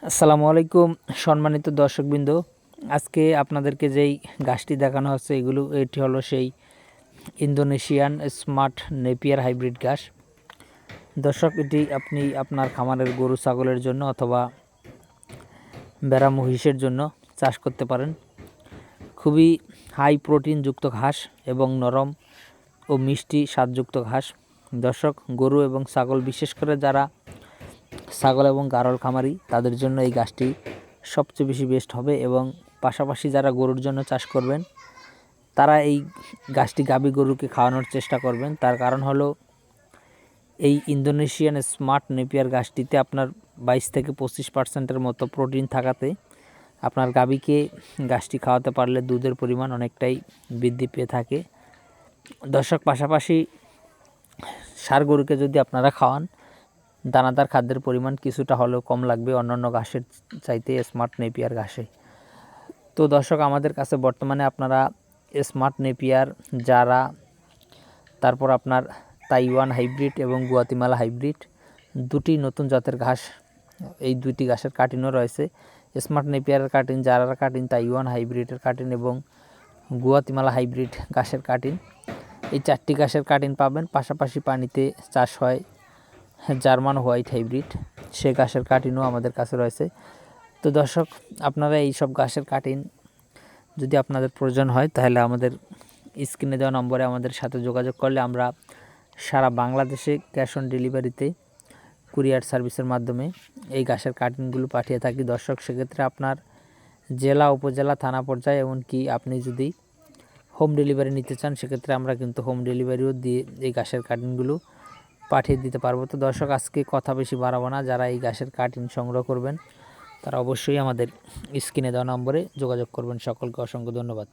আসসালামু আলাইকুম সম্মানিত দর্শকবৃন্দ। আজকে আপনাদেরকে যেই গাছটি দেখানো হচ্ছে এটি হলো সেই ইন্দোনেশিয়ান স্মার্ট নেপিয়ার হাইব্রিড ঘাস। দর্শক, এটি আপনি আপনার খামারের গরু ছাগলের জন্য অথবা ভেড়া মহিষের জন্য চাষ করতে পারেন। খুবই হাই প্রোটিনযুক্ত ঘাস এবং নরম ও মিষ্টি স্বাদযুক্ত ঘাস। দর্শক, গরু এবং ছাগল, বিশেষ করে যারা ছাগল এবং গারল খামারি, তাদের জন্য এই গাছটি সবচেয়ে বেশি বেস্ট হবে। এবং পাশাপাশি যারা গরুর জন্য চাষ করবেন তারা এই গাছটি গাভী গরুকে খাওয়ানোর চেষ্টা করবেন। তার কারণ হলো এই ইন্দোনেশিয়ান স্মার্ট নেপিয়ার গাছটিতে আপনার 22 থেকে 25% মতো প্রোটিন থাকাতে আপনার গাভীকে গাছটি খাওয়াতে পারলে দুধের পরিমাণ অনেকটাই বৃদ্ধি পেয়ে থাকে। দর্শক, পাশাপাশি ষাঁড় গরুকে যদি আপনারা খাওয়ান, দানাদার খাদ্যের পরিমাণ কিছুটা হলেও কম লাগবে অন্যান্য ঘাসের চাইতে স্মার্ট নেপিয়ার ঘাসে। তো দর্শক, আমাদের কাছে বর্তমানে আপনারা স্মার্ট নেপিয়ার, জারা, তারপর আপনার তাইওয়ান হাইব্রিড এবং গুয়াতিমালা হাইব্রিড দুটি নতুন জাতের ঘাস, এই দুইটি ঘাসের কাটিনও রয়েছে। স্মার্ট নেপিয়ারের কাটিন, জারার কাটিন, তাইওয়ান হাইব্রিডের কাটিন এবং গুয়াতিমালা হাইব্রিড ঘাসের কাটিন, এই 4টি ঘাসের কাটিন পাবেন। পাশাপাশি পানিতে চাষ হয় জার্মান হোয়াইট হাইব্রিড, সে ঘাসের কাটিনও আমাদের কাছে রয়েছে। তো দর্শক, আপনারা এই সব ঘাসের কাটিন যদি আপনাদের প্রয়োজন হয় তাহলে আমাদের স্ক্রিনে দেওয়া নম্বরে আমাদের সাথে যোগাযোগ করলে আমরা সারা বাংলাদেশে ক্যাশ অন ডেলিভারিতে কুরিয়ার সার্ভিসের মাধ্যমে এই ঘাসের কাটিনগুলো পাঠিয়ে থাকি। দর্শক, সেক্ষেত্রে আপনার জেলা, উপজেলা, থানা পর্যায়ে, এমনকি আপনি যদি হোম ডেলিভারি নিতে চান সেক্ষেত্রে আমরা কিন্তু হোম ডেলিভারিও দিয়ে এই ঘাসের কাটিনগুলো পাঠিয়ে দিতে পারবো। তো দর্শক, আজকে কথা বেশি বাড়াবো না। যারা এই ঘাসের কাটিন সংগ্রহ করবেন তারা অবশ্যই আমাদের স্ক্রিনে দেওয়া নম্বরে যোগাযোগ করবেন। সকলকে অসংখ্য ধন্যবাদ।